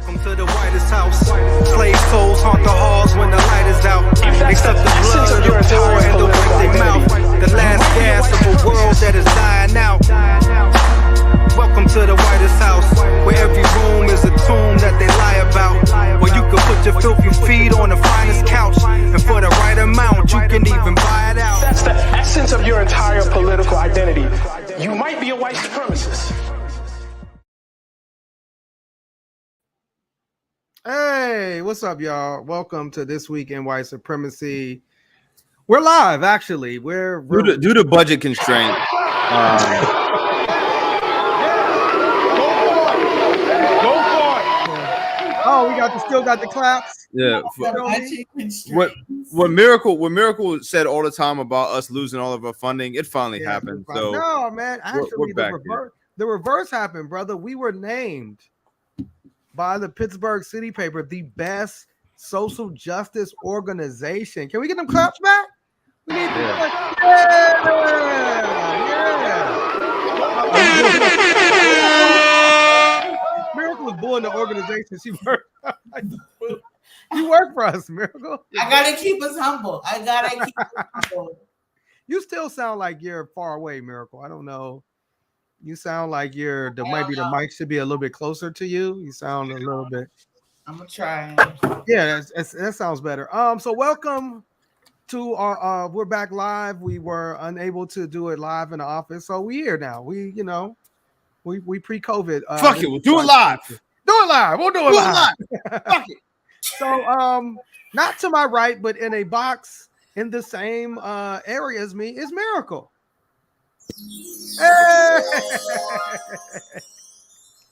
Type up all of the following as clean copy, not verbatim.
Welcome to the whitest house. Slave souls haunt the halls when the light is out. Except the blood of the poor and the words they mouth. The last gasp of a world that is dying out. Welcome to the whitest house, where every room is a tomb that they lie about. Where you can put your filthy feet on the finest couch, and for the right amount, you can even buy it out. That's the essence of your entire political identity. You might be a white supremacist. Hey, what's up, y'all? Welcome to This Week in White Supremacy. We're live, actually. We're due to budget constraint. Oh, we still got the claps. Yeah. What Miracle said all the time about us losing all of our funding, it finally happened. So no, man, actually we're back the reverse happened, brother. We were named by the Pittsburgh City paper the best social justice organization. Can we get them claps back? We need Miracle was born the organization. She worked. You work for us, Miracle. I gotta keep us humble. You still sound like you're far away, Miracle. I don't know. You sound like the mic should be a little bit closer to you. You sound a little bit. I'm gonna try. Yeah, that sounds better. So welcome to our. We're back live. We were unable to do it live in the office, so we're here now. We pre-COVID. Fuck it, we'll do it live. Do it live. We'll do it live. Fuck it. So not to my right, but in a box in the same area as me is Miracle.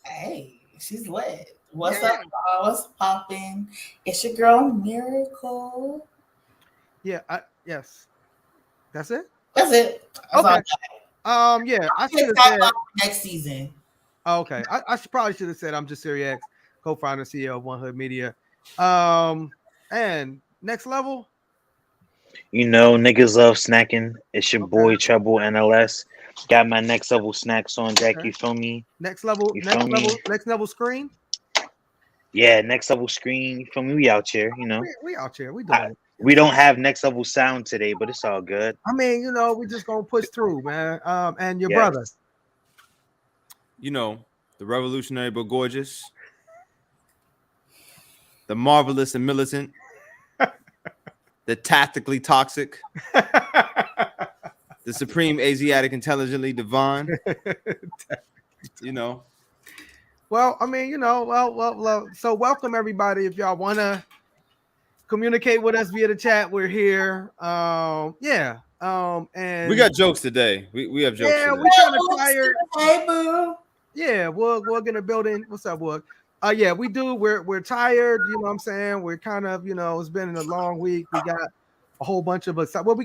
Hey, she's lit. What's up, y'all? What's popping? It's your girl Miracle. Yeah, yes. That's it? That's it. Okay. Yeah, I should have said next season. Okay. I probably should have said I'm just Siri X, co-founder, CEO of One Hood Media. And next level. You know, niggas love snacking. It's your boy Trouble NLS. Got my next level snacks on deck. Okay. You feel me? Next level screen. Yeah, next level screen. You feel me? We out here, you know. We out here. We doing it. We don't have next level sound today, but it's all good. I mean, you know, we just gonna push through, man. And your brother. You know, the revolutionary but gorgeous, the marvelous and militant, the tactically toxic, the supreme Asiatic intelligently divine. You know. Well, I mean, you know, well. So welcome everybody. If y'all wanna communicate with us via the chat, we're here. And we got jokes today. We have jokes. Yeah, today. we're kind of tired. Hey, boo. Yeah, we'll get a building. What's up, Wood? Yeah, we do. We're tired. You know what I'm saying? We're kind of, you know, it's been a long week. We got a whole bunch of us. Well,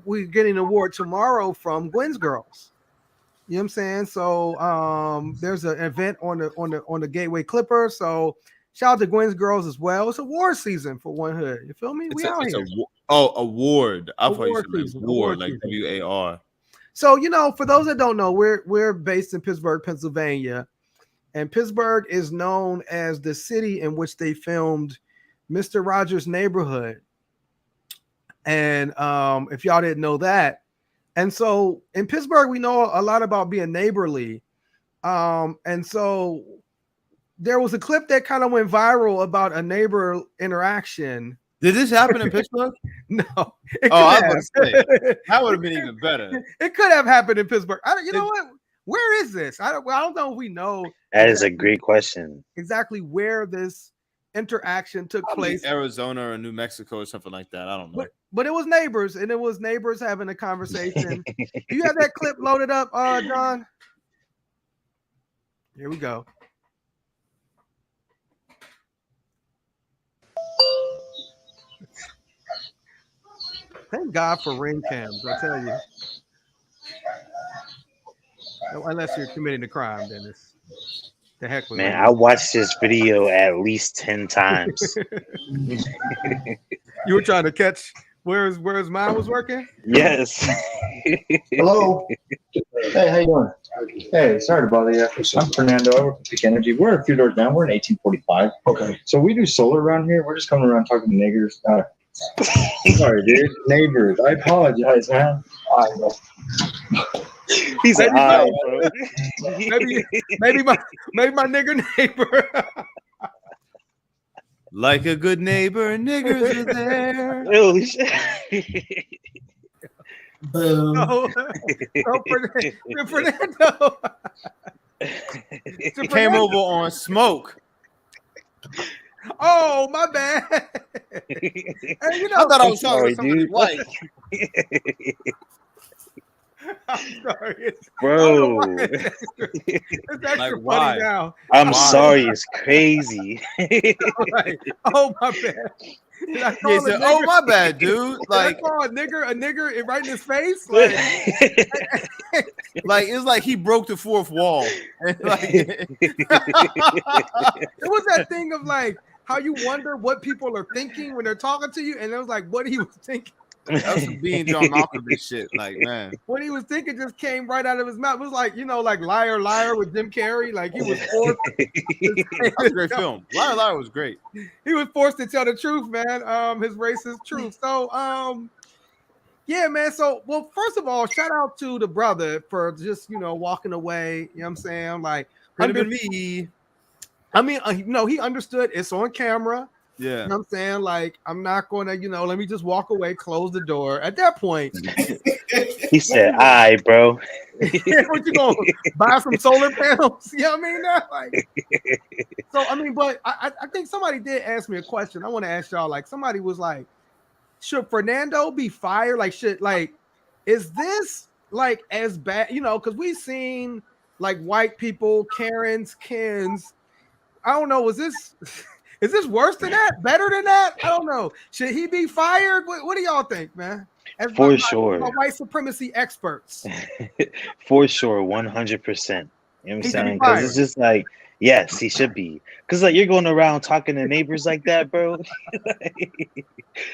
we're getting an award tomorrow from Gwen's Girls. You know what I'm saying? So there's an event on the Gateway Clipper. So shout out to Gwen's Girls as well. It's award season for One Hood. You feel me? Award. I thought you said award, like WAR. So, you know, for those that don't know, we're based in Pittsburgh, Pennsylvania, and Pittsburgh is known as the city in which they filmed Mr. Rogers' Neighborhood. And if y'all didn't know that, and so in Pittsburgh, we know a lot about being neighborly. And so there was a clip that kind of went viral about a neighbor interaction. Did this happen in Pittsburgh? No. I was going to say, that would have been even better. It could have happened in Pittsburgh. You know what? Where is this? I don't know if we know. That is a great question. Exactly where this interaction took place. Arizona or New Mexico or something like that. I don't know. But it was neighbors, and it was neighbors having a conversation. Do you have that clip loaded up, John? Here we go. Thank God for ring cams, I tell you. Unless you're committing a crime, then it's the heck with I watched this video at least 10 times. You were trying to catch Where's mine was working? Yes. Hello. Hey, how you doing? Hey, sorry to bother you. I'm Fernando. I work with Peak Energy. We're a few doors down. We're in 1845. Okay. So we do solar around here. We're just coming around talking to niggers. Sorry, dude. Neighbors. I apologize, man. He said, bro. maybe my nigger neighbor. Like a good neighbor, niggers are there. Holy shit. Boom. No, Fernando. Came over on smoke. Oh, my bad. Hey, I thought I was talking to somebody white. I'm sorry, bro. It's extra Like, funny why? now. I'm sorry, it's crazy. Like, oh my bad. Did I call He a said, nigger? "Oh my bad, dude." Did Like, I call a nigger right in his face? Like, like it's like he broke the fourth wall. And like, it was that thing of like how you wonder what people are thinking when they're talking to you, and it was like what he was thinking. that was some being John Malkovich shit. Like, man, What he was thinking just came right out of his mouth. It was like, like Liar Liar with Jim Carrey. Like he was forced. that was a great film. Liar Liar was great. He was forced to tell the truth, man. His racist truth. So, yeah, man. So, well, first of all, shout out to the brother for just walking away. You know what I'm saying? Like, Could have been me. I mean, he understood it's on camera. Yeah. You know what I'm saying? Like, I'm not going to, let me just walk away, close the door. At that point, He said, "All right, bro." what you going to buy some solar panels? You know what I mean? Like, so, I mean, but I think somebody did ask me a question. I want to ask y'all, like, somebody was like, should Fernando be fired? Like, is this like as bad? Because we've seen like white people, Karens, Kens. I don't know. Is this worse than that? Better than that? I don't know. Should he be fired? What do y'all think, man? As For sure. my white supremacy experts. For sure, 100%. You know what I'm saying? Because it's just like, yes, he should be. Because like you're going around talking to neighbors like that, bro.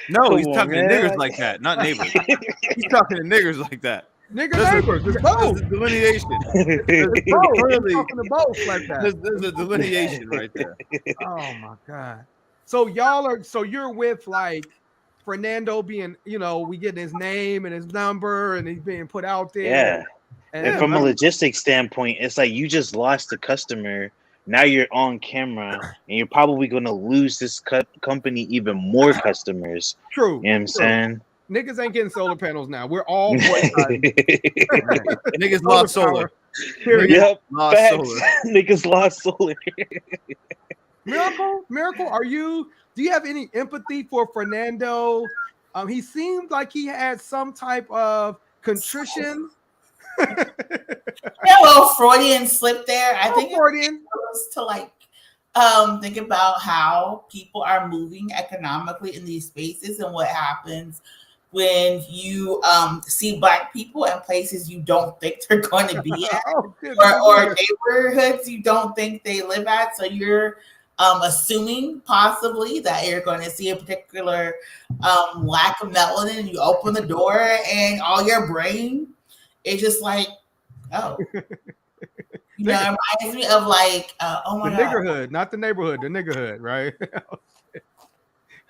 No, he's talking to niggers like that, not neighbors. He's talking to niggers like that. Nigger neighbors. There's both. There's a delineation. There's both. Really, talking to both like that. There's a delineation right there. Oh my god. So you're with like Fernando being, we get his name and his number and he's being put out there. Yeah. And from a logistics standpoint, it's like you just lost a customer. Now you're on camera and you're probably going to lose this company even more customers. True. You know what I'm saying? Niggas ain't getting solar panels now. We're all boycotting. Niggas lost solar. Yep. Lost solar. Niggas lost solar. Miracle, do you have any empathy for Fernando? He seemed like he had some type of contrition. A little Freudian slip there. I think Freudian was to like think about how people are moving economically in these spaces and what happens when you see Black people in places you don't think they're going to be at, or neighborhoods you don't think they live at. So you're assuming possibly that you're going to see a particular lack of melanin, and you open the door and all your brain is just like, oh. It reminds me of like, oh my God. The niggerhood, not the neighborhood, the niggerhood, right?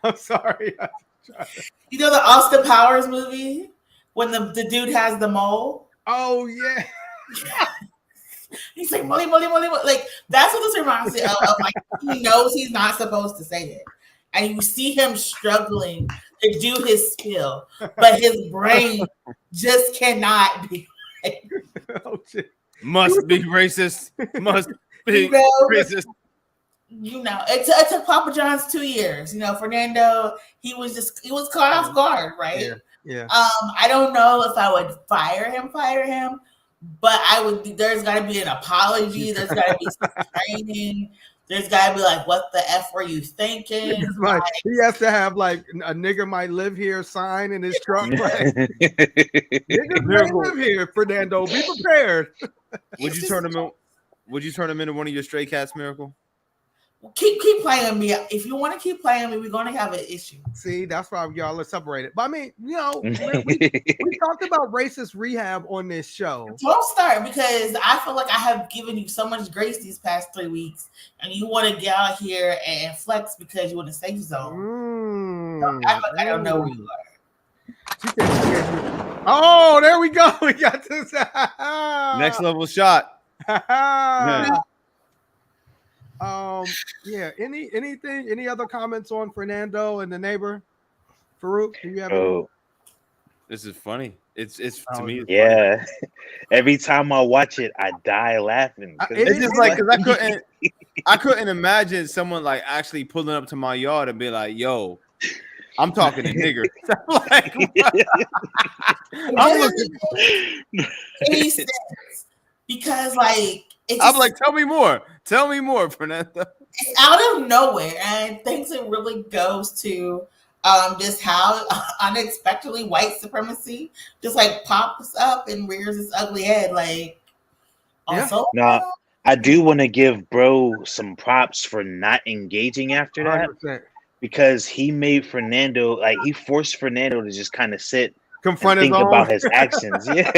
I'm sorry. You know the Austin Powers movie when the dude has the mole? Oh yeah. He's like molly. Like that's what this reminds me of. Like he knows he's not supposed to say it, and you see him struggling to do his spiel, but his brain just cannot be. Oh shit. Must be racist. Must be racist. It took Papa John's 2 years. Fernando, he was caught off guard, right? Yeah. I don't know if I would fire him, but I would. There's got to be an apology. There's got to be some training. There's got to be like, what the F were you thinking? Like, he has to have like a nigger might live here sign in his truck. Right? Niggas may live here, Fernando. Be prepared. Would you turn him into one of your stray cats, Miracle? Keep playing me. If you want to keep playing me, we're gonna have an issue. See, that's why y'all are separated. But I mean, we talked about racist rehab on this show. Don't start, because I feel like I have given you so much grace these past 3 weeks, and you want to get out here and flex because you want to safe zone. Don't act like I don't know who you are. Oh, there we go. We got this. Next level shot. Yeah. Any other comments on Fernando and the neighbor? Farouk, do you have any? This is funny. It's to me. Yeah. Funny. Every time I watch it, I die laughing. It's just like, because I couldn't imagine someone like actually pulling up to my yard and be like, "Yo, I'm talking to nigger." Like, I'm looking. Because like I'm like, tell me more, Fernando. It's out of nowhere, and I think it really goes to just how unexpectedly white supremacy just like pops up and rears its ugly head. Like, also, now I do want to give bro some props for not engaging after that, 100%. Because he made Fernando, like, he forced Fernando to just kind of sit. Confront and think about his actions. Yeah.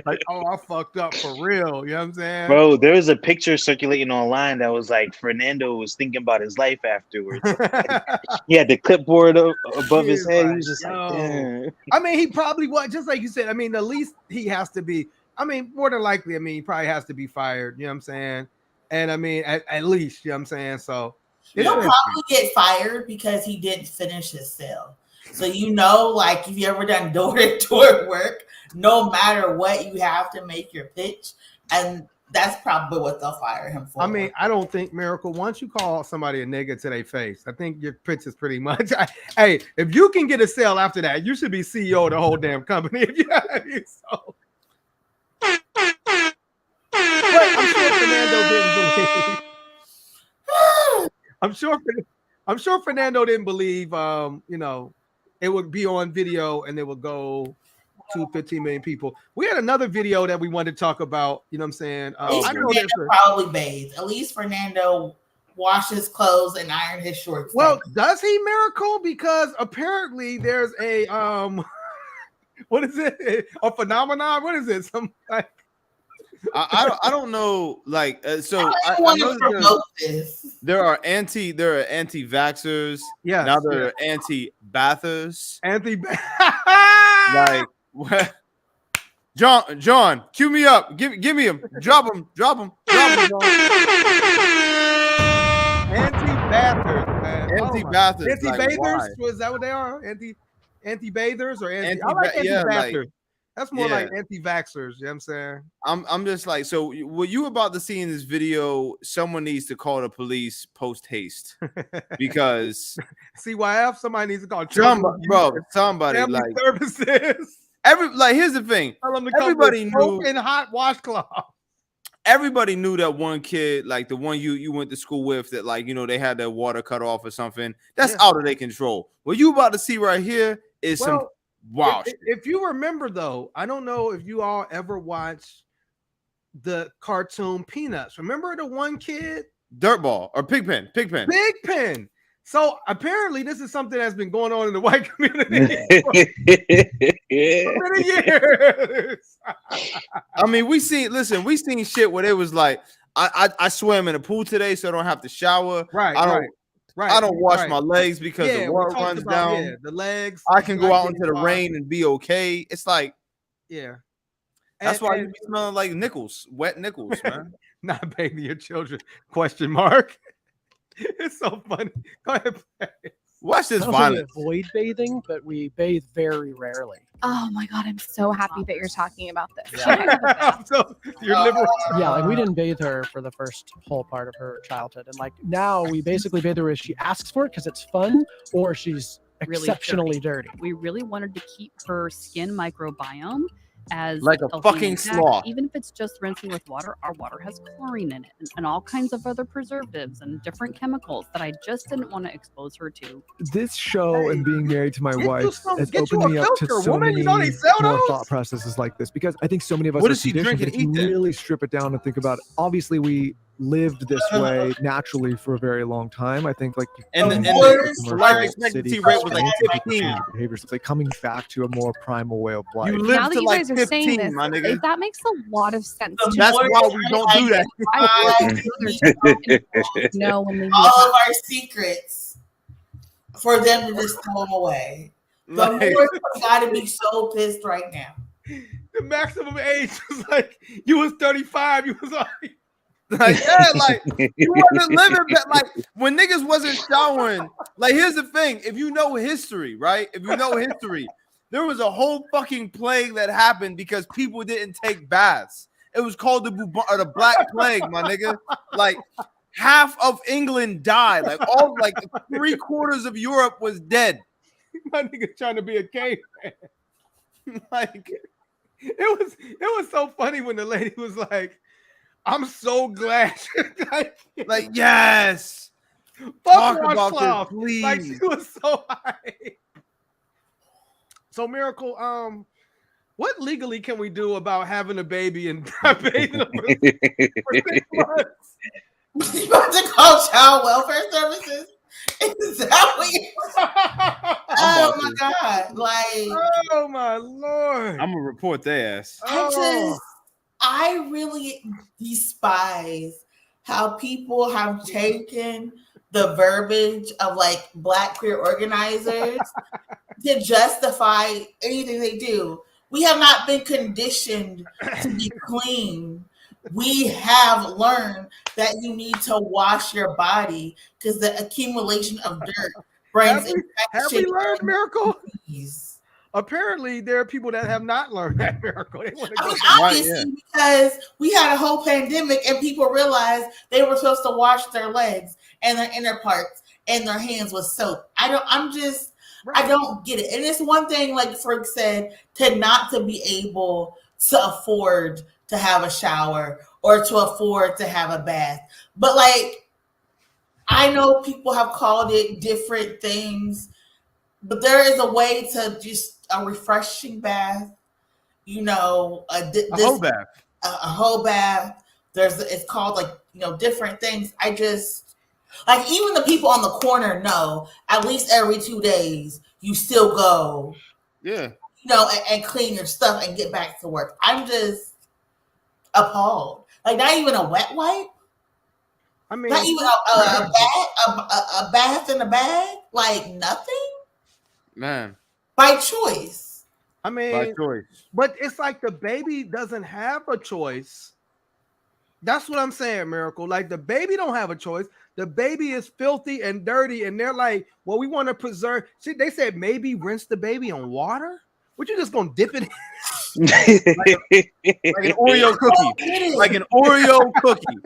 Like, oh, I fucked up for real. You know what I'm saying? Bro, there was a picture circulating online that was like Fernando was thinking about his life afterwards. He had the clipboard above his head. He was just like, damn. I mean, he probably was, just like you said. I mean, the least he has to be, I mean, more than likely, I mean, he probably has to be fired. You know what I'm saying? And I mean, at least, you know what I'm saying? So he'll probably get fired because he didn't finish his sale. So, you know, like, if you ever done door-to-door work, no matter what, you have to make your pitch. And that's probably what they'll fire him for. I mean, I don't think, Miracle, once you call somebody a nigga to their face, I think your pitch is pretty much, hey, if you can get a sale after that, you should be CEO of the whole damn company. If you so. But I'm sure Fernando didn't believe. I'm sure Fernando didn't believe, you know, it would be on video and it would go to 15 million people. We had another video that we wanted to talk about. You know what I'm saying? I know Fernando probably bathed. At least Fernando washes clothes and iron his shorts. Well, does he, Miracle? Because apparently there's a what is it? A phenomenon? What is it? Some like I don't know. Like so, I know that there are anti-vaxxers. Yeah. Now there are anti-bathers. Like John, cue me up. Give me him. Drop him. Anti-bathers, man. Anti-bathers. Anti-bathers? Was that what they are? Anti-bathers or I like anti-bathers. That's more like anti-vaxxers, you know what I'm saying? I'm just like, so what you about to see in this video, someone needs to call the police post haste because CYF, somebody needs to call somebody like services. Here's the thing. Everybody knew in hot washcloth. Everybody knew that one kid, like the one you went to school with, that like, you know, they had their water cut off or something. That's out of their control. What you about to see right here is some wow. If you remember, though, I don't know if you all ever watched the cartoon Peanuts. Remember the one kid? Dirtball or Pigpen. Pigpen. So apparently this is something that's been going on in the white community for many years. I mean, we seen shit where it was like, I swam in a pool today, so I don't have to shower. Right. I don't wash my legs because the water runs down. The legs. I can go out into the rain and be okay. It's like, that's why you be smelling like nickels, wet nickels, man. Not bathing your children? Question mark. It's so funny. Go ahead. Watch this violence. We avoid bathing, but we bathe very rarely. Oh my god, I'm so happy that you're talking about this. Yeah. So you're liberal. Yeah, like we didn't bathe her for the first whole part of her childhood, and like now we basically bathe her if she asks for it because it's fun, or she's exceptionally dirty. We really wanted to keep her skin microbiome as like a fucking sloth. Even if it's just rinsing with water, our water has chlorine in it and all kinds of other preservatives and different chemicals that I just didn't want to expose her to. This show and being married to my wife has opened me up to so many more thought processes like this, because I think so many of us are conditioned. If you really strip it down and think about it, obviously we lived this way naturally for a very long time. I think like And the commercial life city expectancy rate was like people 15. change behaviors. It's like coming back to a more primal way of life. You Now live that to you like guys are saying 15, this, my nigga. that makes a lot of sense. to me. That's why we don't do that. No, when they all of our secrets for them to just throw them away. The Like- Moors got to be so pissed right now. The maximum age was like you was 35. You was like yeah, like you wasn't living, but like when niggas wasn't showering. Like here's the thing: if you know history, right? If you know history, there was a whole fucking plague that happened because people didn't take baths. It was called the Black Plague, my nigga. Like half of England died. Like all like 3/4 of Europe was dead. my nigga trying to be a caveman. Like it was so funny when the lady was like, "I'm so glad." like yes. Fuck Talk about washcloth. this, please. Like she was so high. So Miracle, what legally can we do about having a baby and not bathing them for 6 months? You about to call child welfare services? Is that what you? Oh my god! Like, oh my lord! I'm gonna report their ass. I really despise how people have taken the verbiage of like Black queer organizers to justify anything they do. We have not been conditioned to be clean. We have learned that you need to wash your body because the accumulation of dirt brings Have infection. we learned, Miracle? Apparently, there are people that have not learned that, Miracle. They want to go Obviously, because we had a whole pandemic and people realized they were supposed to wash their legs and their inner parts and their hands with soap. I don't get it. And it's one thing, like Ferg said, to be able to afford to have a shower or to afford to have a bath. But like, I know people have called it different things, but there is a way to just a refreshing bath, you know, a whole bath. A whole bath. It's called like, you know, different things. I just like, even the people on the corner know at least every 2 days you still go, yeah, you know, and clean your stuff and get back to work. I'm just appalled. Like, not even a wet wipe. I mean, not even a bath in a bag. Like nothing. Man, by choice. I mean, by choice. But it's like the baby doesn't have a choice. That's what I'm saying, Miracle. Like the baby don't have a choice. The baby is filthy and dirty, and they're like, "Well, we want to preserve." See, they said maybe rinse the baby on water. What, you just gonna dip it in? like an Oreo cookie, like an Oreo cookie.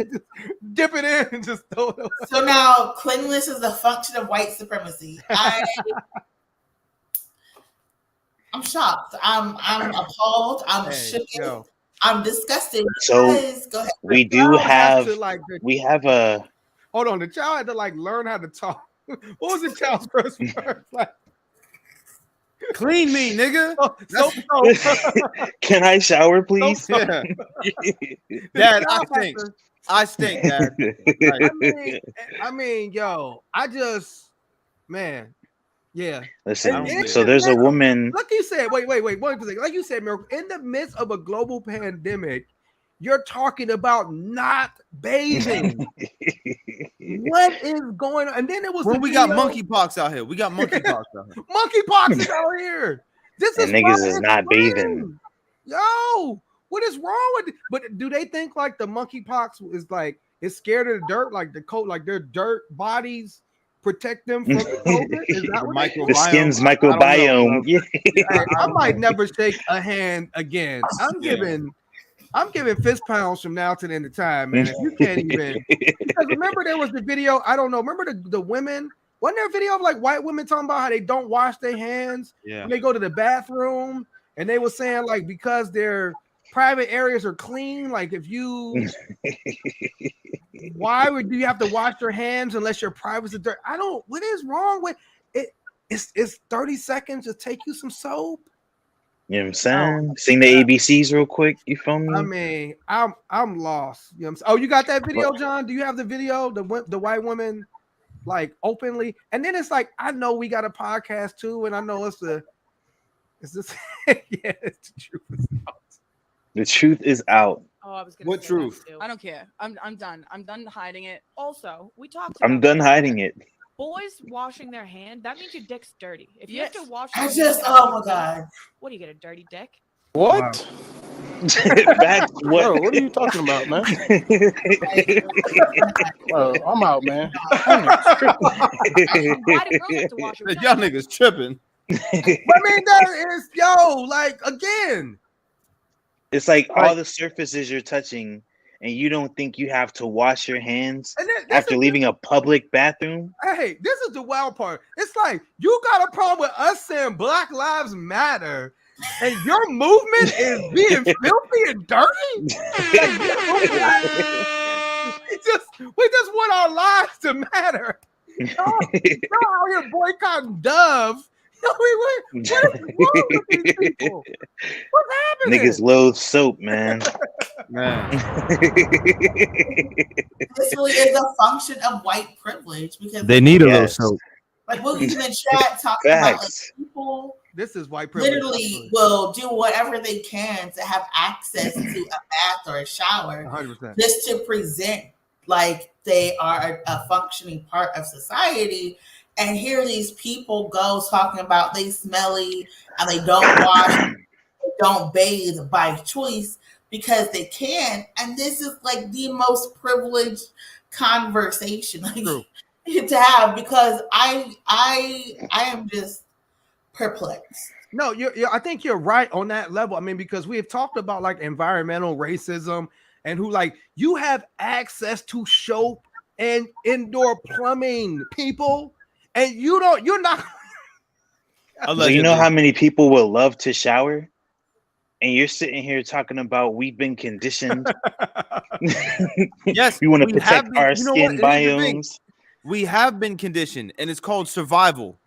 Dip it in and just throw it away. So now cleanliness is a function of white supremacy. I'm shocked. I'm appalled. I'm shook. I'm disgusted. So go ahead. we do have we have a hold on. The child had to like learn how to talk. What was the child's first word? Like, clean me, nigga. Can I shower, please? Yeah. Dad, I stink, Dad. I mean, yo, man. Yeah. Listen, so there's a woman. Like you said, wait. One thing. Like you said, Miracle, in the midst of a global pandemic, you're talking about not bathing. What is going on? And then it was we got monkeypox out here. We got monkeypox out here. Monkeypox is out here. This is niggas is not bathing. Yo, what is wrong with it? But do they think like the monkeypox is like it's scared of the dirt, like the coat, like their dirt bodies protect them from COVID? Is that what the skin's microbiome? I might never shake a hand again. I'm giving fist pounds from now to the end of time, man. If you can't even, because remember there was the video. I don't know. Remember the women? Wasn't there a video of like white women talking about how they don't wash their hands when they go to the bathroom, and they were saying like because their private areas are clean, like if you, why would you have to wash your hands unless your privacy dirt? I don't. What is wrong with it? It's 30 seconds to take you some soap. You know what I'm saying? Sing the ABCs real quick. You feel me? I mean, I'm lost. You know what I'm saying? Oh, you got that video, John? Do you have the video? The white woman, like, openly, and then it's like, I know we got a podcast too, and I know it's this yeah, it's the truth is out. The truth is out. Oh, I was gonna What say truth? that too. I don't care. I'm done. I'm done hiding it. Also, we talked. I'm about done this. hiding it. Boys washing their hand, that means your dick's dirty. If you Yes. have to wash I your just, hand, oh my God. what do you get, a dirty dick? What? That's what. Bro, what are you talking about, man? Bro, I'm out, man. Y'all niggas tripping. I mean, that is, yo, like, again. It's like all the surfaces you're touching, and you don't think you have to wash your hands after leaving a public bathroom. Hey, this is the wild part. It's like, you got a problem with us saying Black Lives Matter, and your movement is being filthy and dirty? We just want our lives to matter. Y'all out here boycotting Dove. What is wrong with these people? What's happening? Niggas loathe soap, man. This really is a function of white privilege because They need a little soap. like Boogie's in the chat talking about, like, people This is white privilege. literally will do whatever they can to have access to a bath or a shower 100%. just to present like they are a functioning part of society. And here these people go talking about they smelly and they don't wash, they don't bathe by choice because they can. And this is like the most privileged conversation to have because I am just perplexed. No, I think you're right on that level. I mean, because we have talked about like environmental racism and who like you have access to soap and indoor plumbing, people. And you're not. So you know how many people will love to shower? And you're sitting here talking about we've been conditioned. Yes, we want to protect our skin biomes. We have been conditioned, and it's called survival.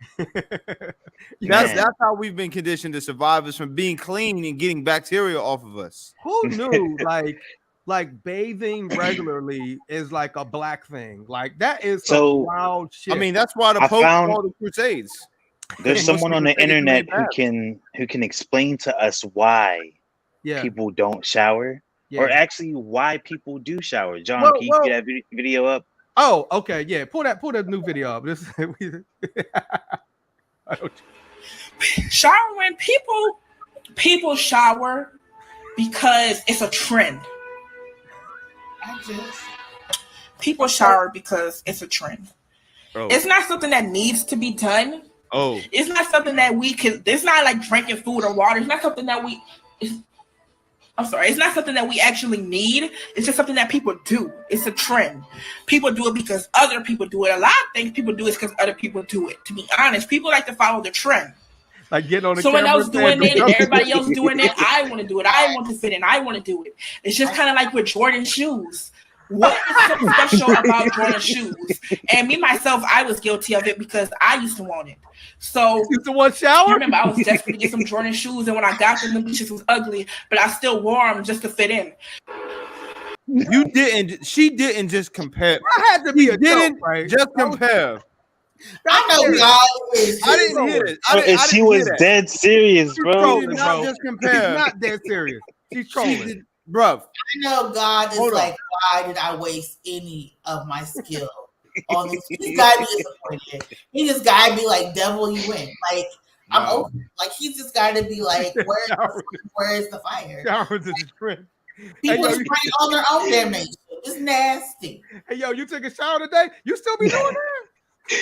That's how we've been conditioned to survive, is from being clean and getting bacteria off of us. Who knew like bathing regularly is like a black thing? Like that is some wild shit. I mean, that's why the Pope called the Crusades. There's someone on the internet who can explain to us why people don't shower, or actually why people do shower. John, can you get that video up? Oh, okay, yeah. Pull that new video up. This showering, people shower because it's a trend. People shower because it's a trend. Oh. It's not something that needs to be done. Oh, it's not something that we can. It's not like drinking food or water. It's not something that we. I'm sorry. It's not something that we actually need. It's just something that people do. It's a trend. People do it because other people do it. A lot of things people do is because other people do it. To be honest, people like to follow the trend. Like getting on the someone camera else doing it, everybody else doing it. I want to do it. I want to fit in. I want to do it. It's just kind of like with Jordan shoes. What is so special about Jordan shoes? And me myself, I was guilty of it because I used to want it. So you used to want shower? You remember I was desperate to get some Jordan shoes, and when I got them, the bitches was ugly, but I still wore them just to fit in. You didn't. She didn't just compare. I had to be a joke, right? Just compare. I know y'all. I didn't hear it. She was dead serious, bro. She's not just compare. She's not dead serious. She's trolling. Bruh. I know God is like, why did I waste any of my skill on this? This guy be disappointed. He just gotta be like, devil, you win. Like, I'm over. Like, he's just gotta be like, where's the fire? Showers is a trend. People just bring on their own damnation. It's nasty. Hey, yo, you took a shower today? You still be doing that?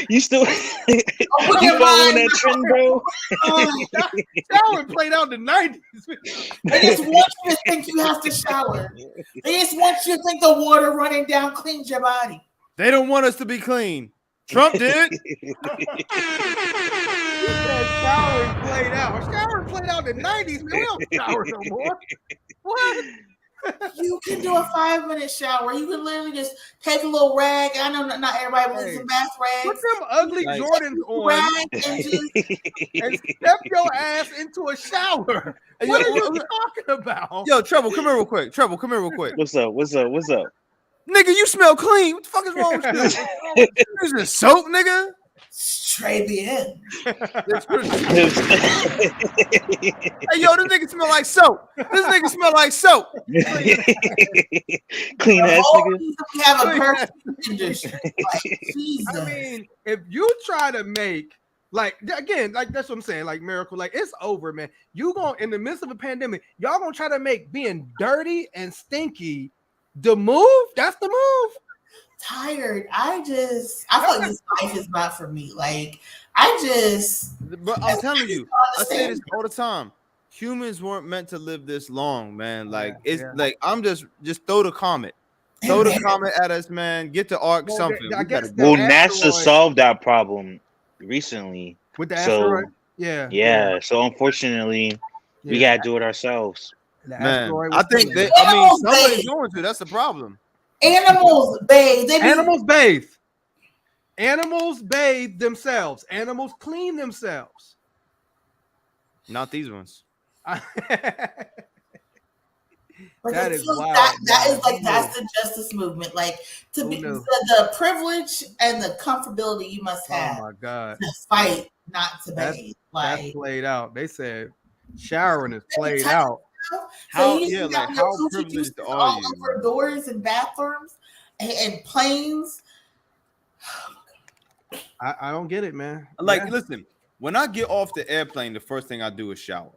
You still you following that trend, bro? Shower played out in the 90s. They just want you to think you have to shower. They just want you to think the water running down cleans your body. They don't want us to be clean. Trump did. Shower played out. Shower played out in the 90s. Man, we don't shower no more. What? You can do a 5-minute shower. You can literally just take a little rag. I know not everybody believes in bath rags. Put them ugly Jordans on Rag and just and step your ass into a shower. What are you talking about? Yo, Trouble, come here real quick. Trouble, come here real quick. What's up? Nigga, you smell clean. What the fuck is wrong with you? This is soap, nigga. Très bien. Hey, yo, this nigga smell like soap. This nigga smell like soap. Clean ass nigga. We have a perfect industry. Like, Jesus. I mean, if you try to make like again, like that's what I'm saying, like Miracle, like it's over, man. You going in the midst of a pandemic, y'all gonna try to make being dirty and stinky the move? That's the move. Tired. I feel like this life is not for me. Like But I'm telling you, I say this all the time. Humans weren't meant to live this long, man. Like like I'm just throw the comet. Throw the comet at us, man. Get to arc something. Well, NASA solved that problem recently with the asteroid. Yeah. So unfortunately, we gotta do it ourselves. Man, I think somebody's going to. That's the problem. Animals bathe. Animals bathe themselves. Animals clean themselves. Not these ones. That is wild. That is like that's the justice movement. Like to be the privilege and the comfortability you must have. Oh my God. To fight, not to bathe. That's played out. They said showering is played out. How privileged are all you? over doors and bathrooms and planes. I don't get it, man. Like, listen, when I get off the airplane, the first thing I do is shower.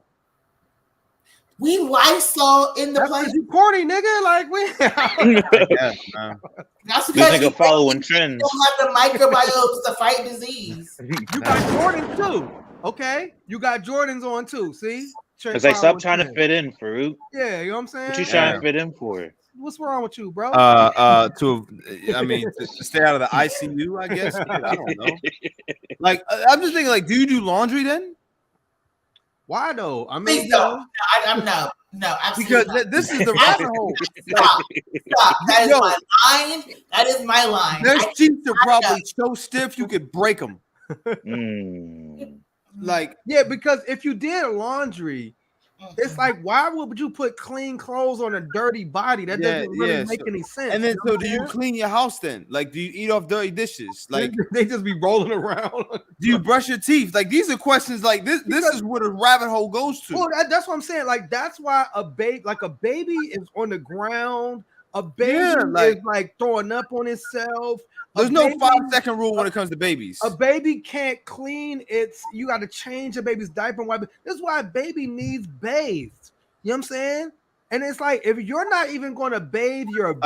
We Lysol in the plane. You corny, nigga. Like we. That's because nigga following trends. You don't have the microbiomes to fight disease. You got Jordans too. Okay, you got Jordans on too. See. It's like stop trying to fit in, Farouk. Yeah, you know what I'm saying? What you trying to fit in for? What's wrong with you, bro? To stay out of the ICU, I guess. I don't know. Like, I'm just thinking, like, do you do laundry then? Why though? I mean, I'm no, because this is the rabbit hole. Stop. That is my line. That is my line. Their sheets are probably so stiff you could break them. Like, yeah, because if you did laundry, it's like, why would you put clean clothes on a dirty body? That doesn't really make any sense. And then, so do you clean your house then? Like, do you eat off dirty dishes? Like, they just be rolling around. Do you brush your teeth? Like, these are questions like this. This is where the rabbit hole goes to. Well, that's what I'm saying. Like, that's why a baby is on the ground. A baby is like throwing up on itself. There's no 5-second rule when it comes to babies. A baby can't clean its. You got to change a baby's diaper and wipe it. This is why a baby needs bathed. You know what I'm saying? And it's like, if you're not even going to bathe your baby,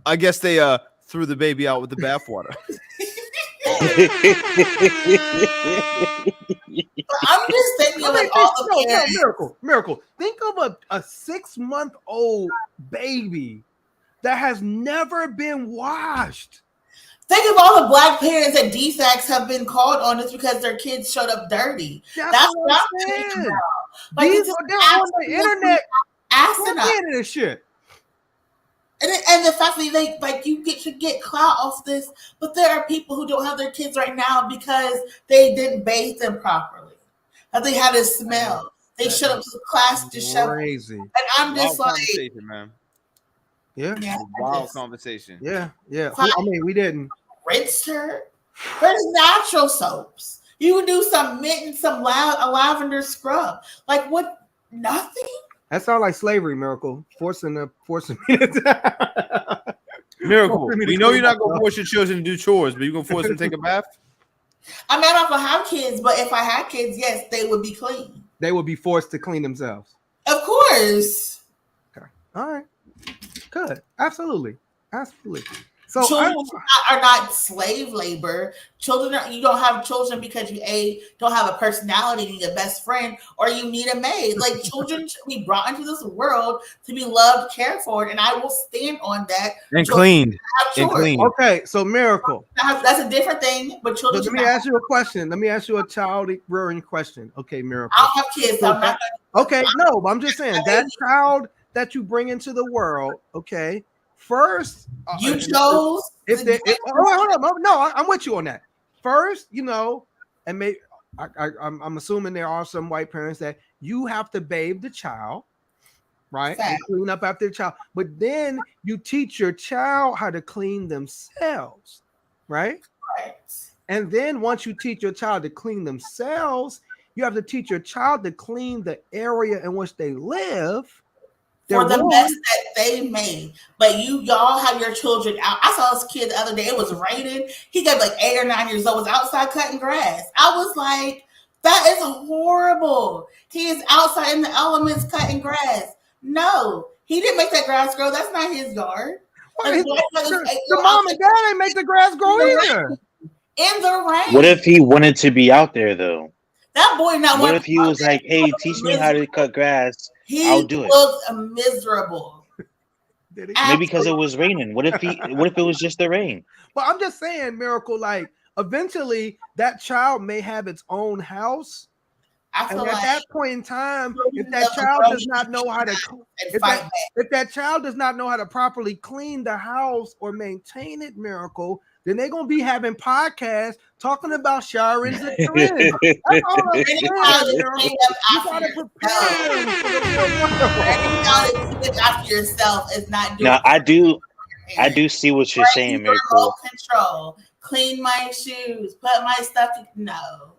I guess they threw the baby out with the bathwater. I'm just thinking like all the miracle. Think of a 6-month-old baby that has never been washed. Think of all the black parents that DSACs have been called on just because their kids showed up dirty. That's what I'm thinking about. Like, they're on the internet asinine this shit. And the fact that they like you should get clout off this, but there are people who don't have their kids right now because they didn't bathe them properly. That they had a smell. They showed up to class disheveled. Crazy. And I'm just like, man. Yeah. Wild conversation. Yeah. I mean, we didn't rinse her. There's natural soaps. You can do some mint and some a lavender scrub. Like what? Nothing. That sounds like slavery, Miracle. Forcing me to Miracle. We know you're not gonna force your children to do chores, but you're gonna force them to take a bath. I'm not gonna have kids, but if I had kids, yes, they would be clean. They would be forced to clean themselves. Of course. Okay. All right. Good. Absolutely. So children are not slave labor. You don't have children because you don't have a personality, you need a best friend, or you need a maid. Like children should be brought into this world to be loved, cared for, and I will stand on that. And cleaned. Okay, so Miracle. That's a different thing, but children. Let me ask you a question. Let me ask you a child rearing question. Okay, Miracle. I'll have kids. So I'm not. Okay, no, but I'm just saying that that you bring into the world, okay, first you chose. Hold on, no, I'm with you on that. First, you know, and maybe I'm assuming there are some white parents that you have to bathe the child, right, and clean up after the child. But then you teach your child how to clean themselves, right? Right. And then once you teach your child to clean themselves, you have to teach your child to clean the area in which they live for the mess that they made. But y'all have your children out. I saw this kid the other day. It was raining. He got like 8 or 9 years old. Was outside cutting grass. I was like, that is horrible. He is outside in the elements cutting grass. No, he didn't make that grass grow. That's not his yard. The mom and dad ain't make the grass grow either. In the rain. What if he wanted to be out there though? That boy not. What if he was like, "Hey, teach me how to cut grass. I'll do it." He looked miserable. Maybe because it was raining. What if it was just the rain? But I'm just saying, Miracle. Like, eventually, that child may have its own house. And at that point in time, if that child does not know how to, if that child does not know how to properly clean the house or maintain it, Miracle, then they're gonna be having podcasts talking about showerings and trends. That's all I'm saying. You gotta prepare after yourself is not doing. Now I do see what you're saying, Miracle. Control, clean my shoes, put my stuff. No.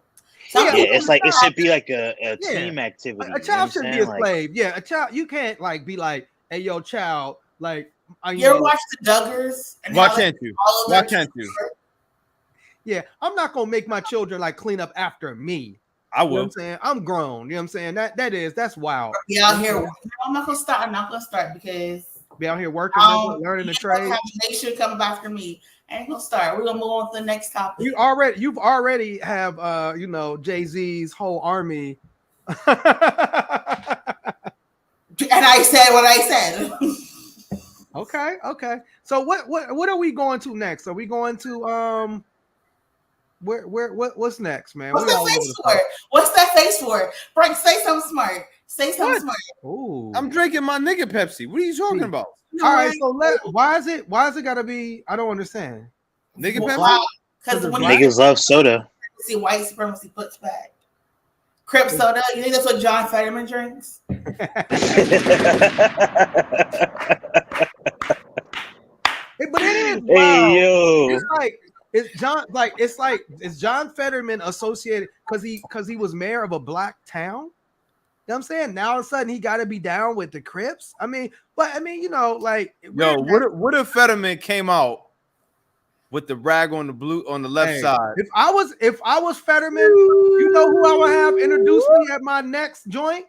Yeah, it's like it should be like a team activity. A child should be a slave. Yeah, a child. You can't like be like, "Hey, yo, child." Like, you ever watch the Duggars? Why can't you? Why can't you? Yeah, I'm not gonna make my children like clean up after me. I will. You know what I'm saying? I'm grown. You know what I'm saying? That's wild. Be out here. I'm not gonna start because be out here working, learning the trade. They should come after me. I ain't gonna start. We're gonna move on to the next topic. You've already have you know, Jay-Z's whole army. And I said what I said. Okay. So what are we going to next? Are we going to what's next, man? What's that face for? What's that face for? Frank, say something smart. Say something smart. Ooh. I'm drinking my nigga Pepsi. What are you talking about? All right, so why is it gotta be? I don't understand. Nigga Pepsi? Because niggas love soda. See, white supremacy puts back. Crip soda. You think that's what John Fetterman drinks? But it is wild. Hey yo, is John Fetterman associated because he was mayor of a black town? You know what I'm saying? Now all of a sudden he got to be down with the Crips. I mean, you know, like, what if Fetterman came out with the rag on the left side? If I was Fetterman, you know who I would have introduce me at my next joint?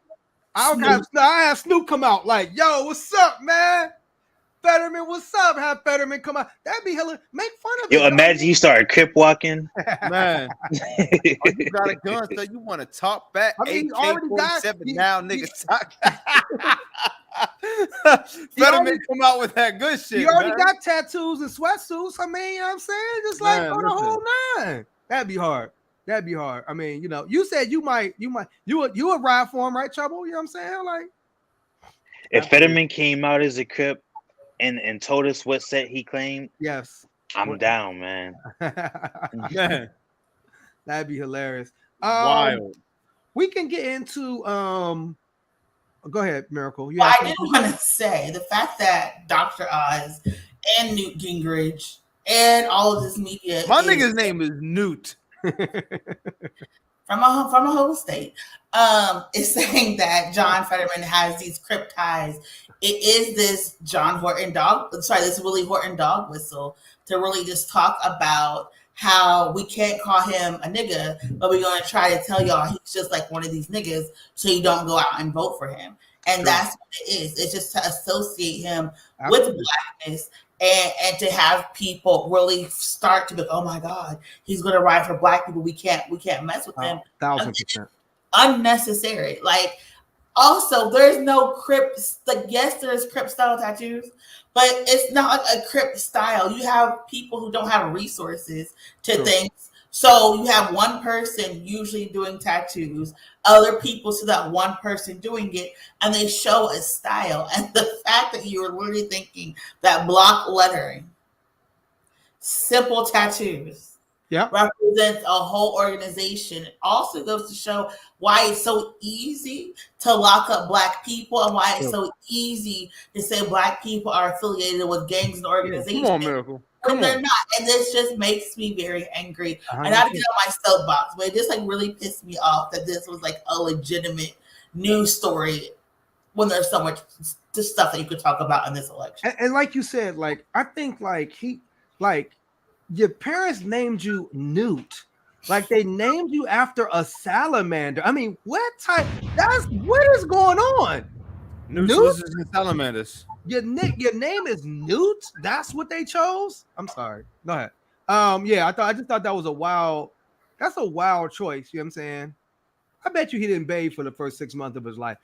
I have Snoop come out like, "Yo, what's up, man? Fetterman, what's up?" Have Fetterman come out. That'd be hilarious. Make fun of yo. Imagine you start Crip walking, man. You got a gun, so you want to talk back? I mean, AK-47 now, nigga. Fetterman come out with that good shit. You already got tattoos and sweatsuits. I mean, you know what I'm saying? Just like on the whole nine. That'd be hard. I mean, you know, you said you would ride for him, right, Trouble? You know what I'm saying? Like, if Fetterman came out as a Crip and told us what set he claimed, yes, I'm down, man. Man, that'd be hilarious. Wild. We can get into go ahead, Miracle. I did want to say the fact that Dr. Oz and Newt Gingrich and all of this media, my nigga's name is Newt. from a whole state, is saying that John Fetterman has these Crip ties. It is this this Willie Horton dog whistle to really just talk about how we can't call him a nigga, but we're going to try to tell y'all he's just like one of these niggas, so you don't go out and vote for him. And that's what it is. It's just to associate him with blackness and to have people really start to be, oh my God, he's going to ride for black people. We can't mess with him. 1,000%. Unnecessary. Like, also, there's no Crip. Like, yes, there's Crip style tattoos, but it's not like a Crip style. You have people who don't have resources to things So you have one person usually doing tattoos, other people see that one person doing it, and they show a style. And the fact that you were literally thinking that block lettering, simple tattoos, represents a whole organization. It also goes to show why it's so easy to lock up Black people and why it's so easy to say Black people are affiliated with gangs and organizations. Come on, Miracle. When they're not. And this just makes me very angry. And I get on my soapbox, but it just like really pissed me off that this was like a legitimate news story when there's so much stuff that you could talk about in this election. And like you said, like I think like your parents named you Newt. Like they named you after a salamander. I mean, what is going on? Newt and salamanders. Your name is Newt. That's what they chose. I'm sorry. Go ahead. Yeah, I just thought that was a wild choice. You know what I'm saying? I bet you he didn't bathe for the first 6 months of his life.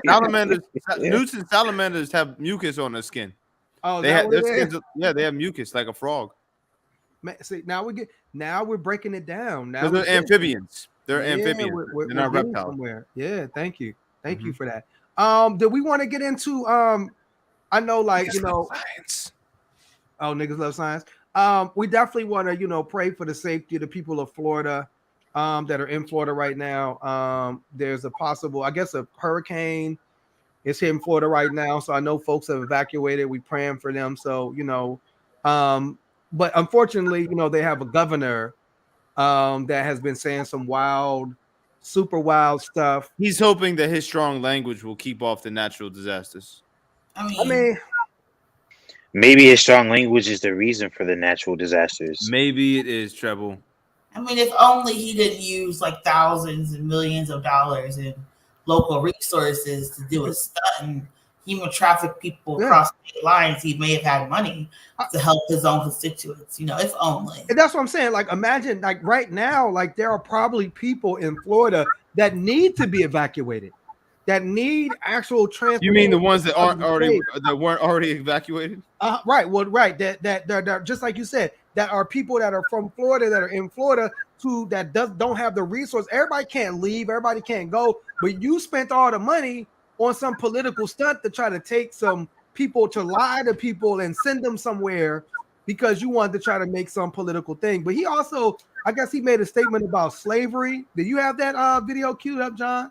Salamanders, newts and salamanders have mucus on their skin. Oh, they have their skins. Yeah, they have mucus like a frog. Man, see, now we're breaking it down. Now they're amphibians. They're amphibians. They're not reptiles. Somewhere. Yeah, thank you for that. Do we want to get into I know, like, you know, science. Oh, niggas love science. We definitely want to, you know, pray for the safety of the people of Florida that are in Florida right now. There's a possible, I guess, a hurricane is here in Florida right now. So I know folks have evacuated. We praying for them. So, you know, but unfortunately, you know, they have a governor that has been saying some super wild stuff. He's hoping that his strong language will keep off the natural disasters. I mean, maybe his strong language is the reason for the natural disasters. Maybe it is, Treble. I mean, if only he didn't use like thousands and millions of dollars in local resources to do a stunt and human traffic people across state lines, he may have had money to help his own constituents. You know, if only. And that's what I'm saying. Like, imagine, like right now, like there are probably people in Florida that need to be evacuated, that need actual transport. You mean the ones that weren't already evacuated? Right. Well, right. That just like you said, that are people that are from Florida that are in Florida that don't have the resource. Everybody can't leave. Everybody can't go. But you spent all the money on some political stunt to try to take some people to lie to people and send them somewhere because you wanted to try to make some political thing. But he also, I guess he made a statement about slavery. Did you have that video queued up, John?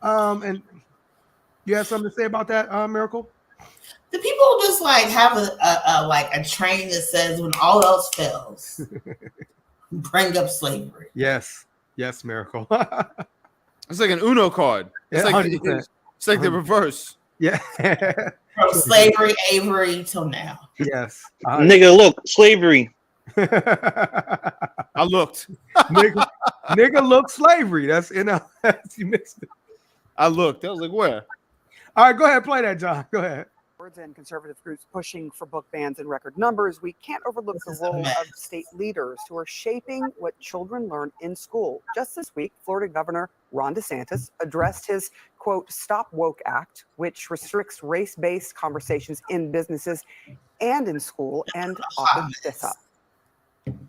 And you have something to say about that, Miracle? Do people just like have a train that says when all else fails, bring up slavery? Yes, Miracle. It's like an Uno card. It's like the reverse. Yeah. From slavery, Avery till now. Yes. Nigga, look, slavery. I looked. Nigga, look, slavery. That's you mixed it. I looked. I was like, where? All right, go ahead, play that, John. Go ahead. And conservative groups pushing for book bans in record numbers, we can't overlook the role of state leaders who are shaping what children learn in school. Just this week, Florida Governor Ron DeSantis addressed his, quote, Stop Woke Act, which restricts race-based conversations in businesses and in school, and offered this up.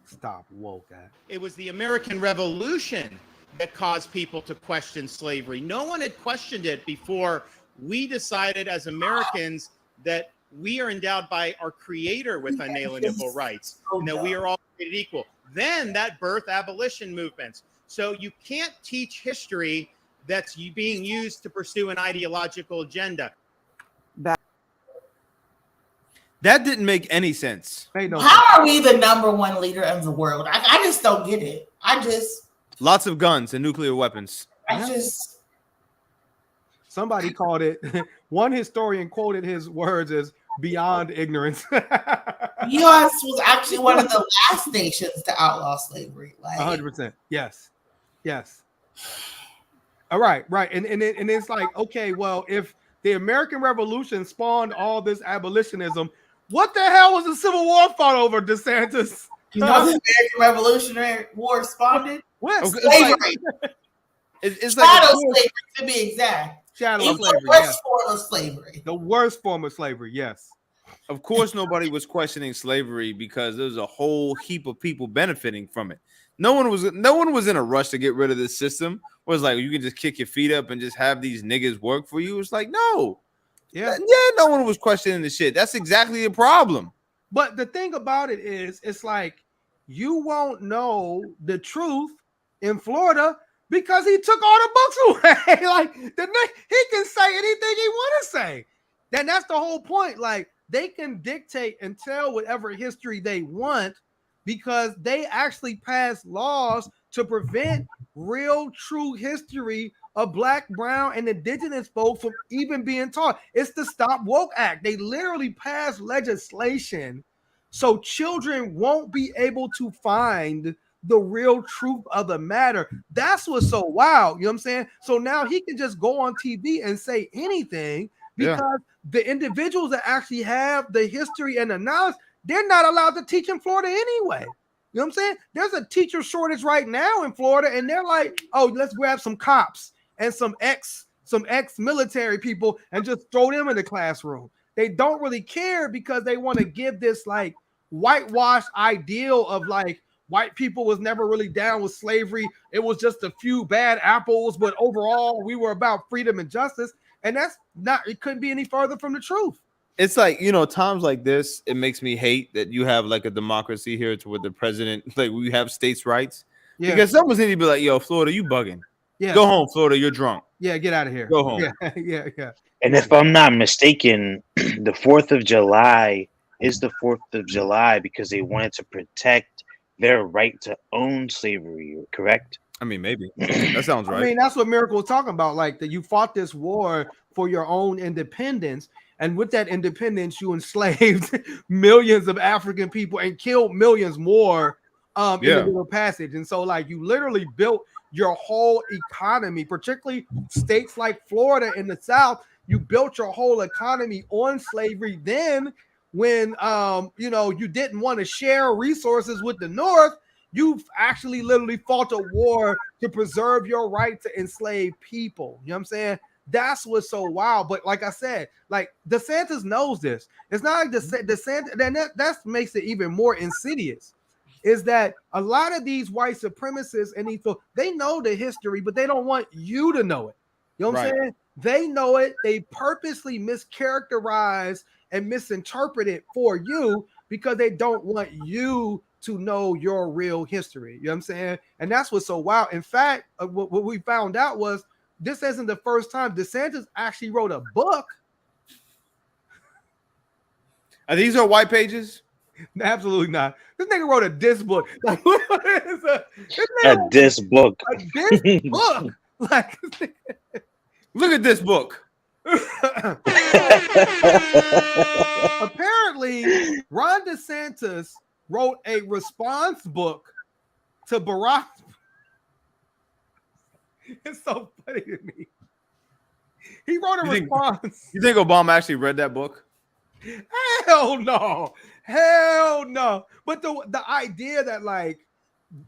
Stop Woke Act. It was the American Revolution that caused people to question slavery. No one had questioned it before we decided as Americans that we are endowed by our creator with unalienable rights and that we are all created equal. Then that birthed abolition movements. So you can't teach history that's being used to pursue an ideological agenda. That didn't make any sense. How are we the #1 leader in the world? I just don't get it. Lots of guns and nuclear weapons. Somebody called it, one historian quoted his words as beyond ignorance. U.S. was actually one of the last nations to outlaw slavery. 100%. Yes. All right. And it's like, okay, well, if the American Revolution spawned all this abolitionism, what the hell was the Civil War fought over, DeSantis? You know the American Revolutionary War spawned? What? Slavery. It's shadow slavery, to be exact. Shadow It's slavery. The worst form of slavery. The worst form of slavery, yes. Of course, nobody was questioning slavery because there's a whole heap of people benefiting from it. No one was in a rush to get rid of this system. It was like you can just kick your feet up and just have these niggas work for you. It's like no, yeah, no one was questioning the shit. That's exactly the problem. But the thing about it is, it's like you won't know the truth in Florida because he took all the books away. Like he can say anything he want to say. Then that's the whole point. Like they can dictate and tell whatever history they want because they actually pass laws to prevent real, true history of Black, brown, and indigenous folks from even being taught. It's the Stop Woke Act. They literally passed legislation so children won't be able to find the real truth of the matter. That's what's so wild. You know what I'm saying? So now he can just go on TV and say anything because the individuals that actually have the history and the knowledge, they're not allowed to teach in Florida anyway. You know what I'm saying? There's a teacher shortage right now in Florida, and they're like, oh, let's grab some cops and some ex-military people and just throw them in the classroom. They don't really care because they want to give this like whitewashed ideal of like white people was never really down with slavery. It was just a few bad apples, but overall we were about freedom and justice. And that's not, it couldn't be any further from the truth. It's like, you know, times like this, it makes me hate that you have like a democracy here to where the president, like we have states' rights. Yeah. Because someone's need to be like, yo, Florida, you bugging. Yeah. Go home, Florida, you're drunk. Yeah, get out of here. Go home. Yeah. And if I'm not mistaken, the 4th of July is the 4th of July because they wanted to protect their right to own slavery, correct? I mean, maybe. That sounds right. I mean, that's what Miracle was talking about, like that you fought this war for your own independence. And with that independence, you enslaved millions of African people and killed millions more in the Middle Passage. And so, like, you literally built your whole economy, particularly states like Florida in the South. You built your whole economy on slavery. Then, when you didn't want to share resources with the North, you've actually literally fought a war to preserve your right to enslave people. You know what I'm saying? That's what's so wild. But like I said, like DeSantis knows this. It's not like DeSantis, then that makes it even more insidious. Is that a lot of these white supremacists and they know the history, but they don't want you to know it. You know what I'm saying? They know it. They purposely mischaracterize and misinterpret it for you because they don't want you to know your real history. You know what I'm saying? And that's what's so wild. In fact, what we found out was this isn't the first time. DeSantis actually wrote a book. Are these our white pages? Absolutely not. This nigga wrote a diss book. Like, what is a diss book? A diss book. Like, look at this book. Apparently, Ron DeSantis wrote a response book to Barack. It's so funny to me. He wrote a response. You think Obama actually read that book? Hell no. But the idea that like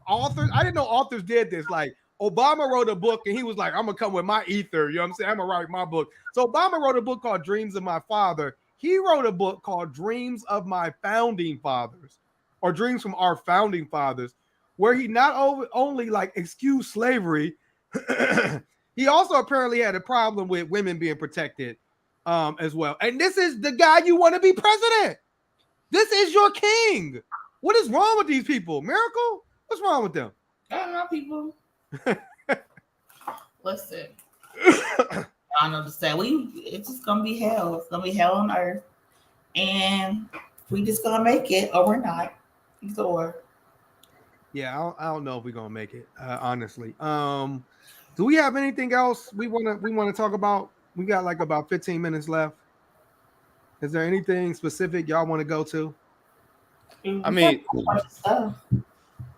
authors, I didn't know authors did this. Like Obama wrote a book and he was like, I'm gonna come with my ether. You know what I'm saying? I'm gonna write my book. So Obama wrote a book called Dreams of My Father. He wrote a book called Dreams of My Founding Fathers, or Dreams from Our Founding Fathers, where he not only like excused slavery, he also apparently had a problem with women being protected as well. And this is the guy you want to be president. This is your king. What is wrong with these people? Miracle? What's wrong with them? I don't know, people. Listen. I don't understand. It's just gonna be hell. It's gonna be hell on earth. And we just gonna make it or we're not. Either or. Yeah, I don't know if we're gonna make it, honestly. Do we have anything else we want to talk about? We got like about 15 minutes left. Is there anything specific y'all want to go to? I mean,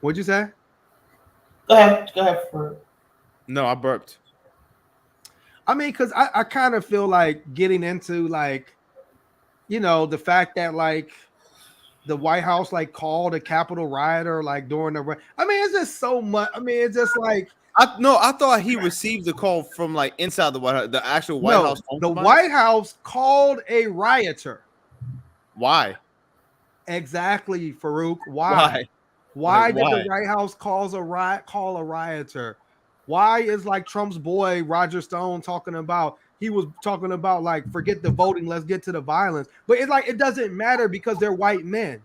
what'd you say? Go ahead. No, I burped. I mean, because I kind of feel like getting into like, the fact that like the White House like called a Capitol rioter like during the. I mean, it's just so much. I mean, it's just like. I thought he received the call from like inside the White House, the actual White House. The White House called a rioter. Why? Exactly, Farouk. Why? Why Like, did why? the White House call a rioter? Why is like Trump's boy Roger Stone talking about? He was talking about like forget the voting, let's get to the violence. But it's like it doesn't matter because they're white men.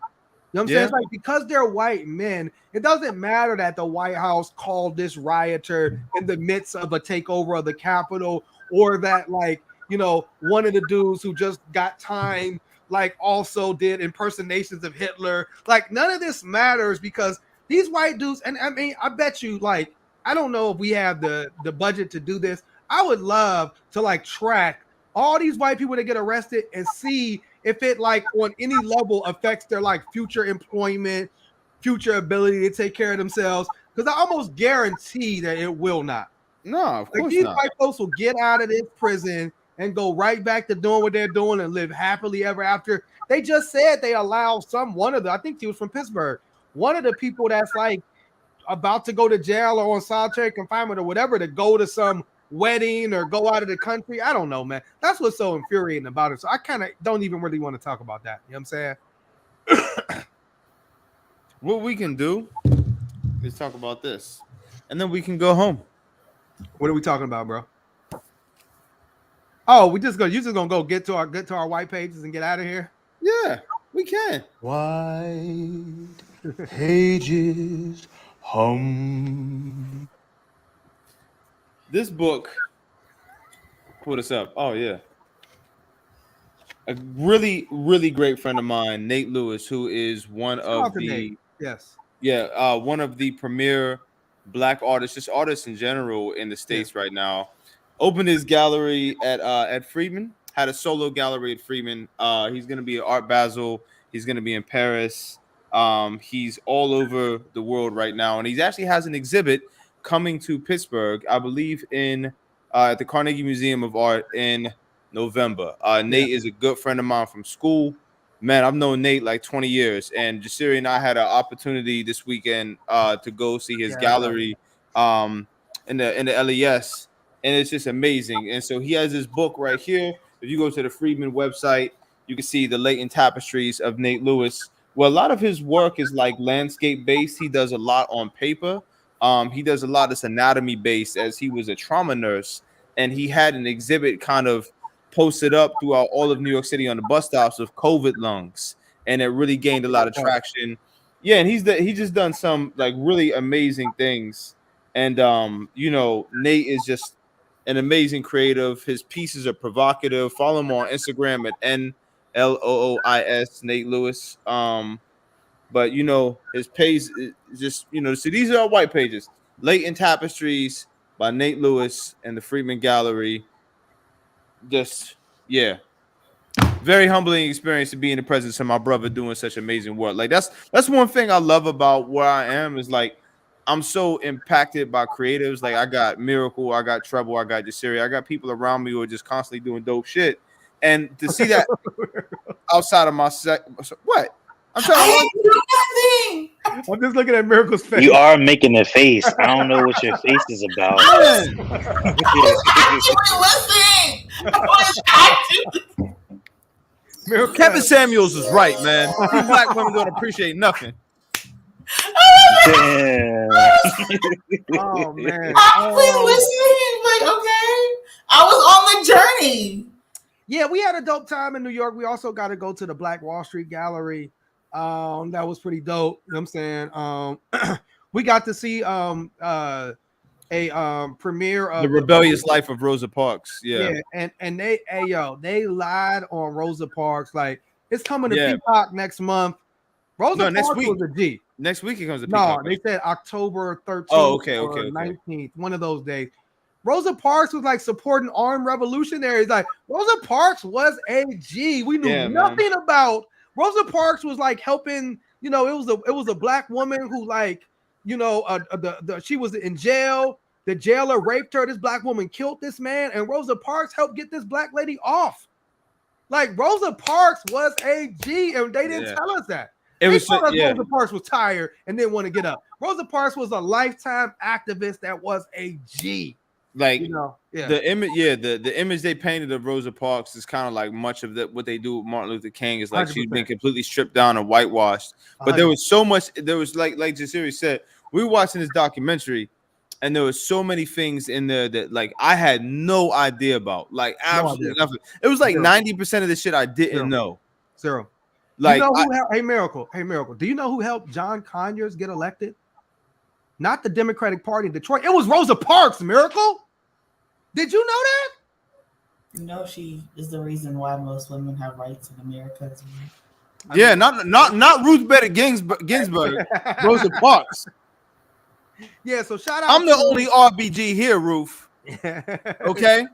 You know what I'm saying? It's like because they're white men, it doesn't matter that the White House called this rioter in the midst of a takeover of the Capitol, or that like, you know, one of the dudes who just got time like also did impersonations of Hitler. Like none of this matters because these white dudes, and I mean, I bet you like, I don't know if we have the budget to do this. I would love to like track all these white people that get arrested and see if it like on any level affects their like future employment, future ability to take care of themselves. Because I almost guarantee that it will not. No, of course these not. white folks will get out of this prison and go right back to doing what they're doing and live happily ever after. They just said they allow I think he was from Pittsburgh, one of the people that's like about to go to jail or on solitary confinement or whatever to go to some wedding or go out of the country. I don't know, man. That's what's so infuriating about it. So I kind of don't even really want to talk about that. You know what I'm saying? What we can do is talk about this, and then we can go home. What are we talking about, bro? Oh, you just gonna go get to our white pages and get out of here? Yeah, we can. White pages, hum. This book. Pull this up. Oh yeah. A really, really great friend of mine, Nate Lewis, who is one of the one of the premier Black artists, just artists in general in the States right now. Opened his gallery at Freeman, had a solo gallery at Freeman. He's going to be at Art Basel. He's going to be in Paris. He's all over the world right now. And he actually has an exhibit coming to Pittsburgh, I believe, at the Carnegie Museum of Art in November. Nate is a good friend of mine from school. Man, I've known Nate like 20 years. And Jasiri and I had an opportunity this weekend to go see his gallery in the LES. And it's just amazing. And so he has this book right here. If you go to the Freedman website, you can see the latent tapestries of Nate Lewis. Well, a lot of his work is like landscape based. He does a lot on paper. He does a lot that's anatomy based, as he was a trauma nurse. And he had an exhibit kind of posted up throughout all of New York City on the bus stops of COVID lungs. And it really gained a lot of traction. Yeah, and he's just done some like really amazing things. And you know, Nate is just an amazing creative. His pieces are provocative. Follow him on Instagram at NLOOIS Nate Lewis. But you know, his page is just, you know, so these are our white pages. Latent Tapestries by Nate Lewis and the Freeman Gallery. Just very humbling experience to be in the presence of my brother doing such amazing work. Like that's one thing I love about where I am, is like I'm so impacted by creatives. Like I got Miracle, I got Treble, I got Jasiri, I got people around me who are just constantly doing dope shit. And to see that outside of my what? I'm just looking at Miracle's face. You are making a face. I don't know what your face is about. Kevin Samuels is right, man. You black women don't appreciate nothing. Damn. Oh man. I've been listening. Like, okay. I was on the journey. Yeah, we had a dope time in New York. We also got to go to the Black Wall Street Gallery. That was pretty dope. You know what I'm saying? We got to see a premiere of The Rebellious Life of Rosa Parks. And they lied on Rosa Parks. Like, it's coming to Peacock next month. Rosa Parks was a G. Next week it comes to Peacock. No, they said October 13th or 19th, one of those days. Rosa Parks was like supporting armed revolutionaries. Like, Rosa Parks was a G. We knew nothing about. Rosa Parks was like helping, you know, it was a black woman who, like, you know, she was in jail. The jailer raped her. This black woman killed this man, and Rosa Parks helped get this black lady off. Like, Rosa Parks was a G, and they didn't tell us that. They told us Rosa Parks was tired and didn't want to get up. Rosa Parks was a lifetime activist that was a G. Like yeah. the image, the image they painted of Rosa Parks is kind of like much of what they do with Martin Luther King is like 100%. She's been completely stripped down and whitewashed. But 100%. There was so much. There was like Jasiri said, we were watching this documentary, and there was so many things in there that like I had no idea about. Like absolutely nothing. It was like 90% of the shit I didn't know. Zero. Like, you know who hey Miracle. Do you know who helped John Conyers get elected? Not the Democratic Party in Detroit. It was Rosa Parks, Miracle. Did you know that? You know, she is the reason why most women have rights in America. Yeah, not Ruth Bader Ginsburg, Rosa Parks. Yeah, so shout out. I'm the only RBG here, Ruth. Okay.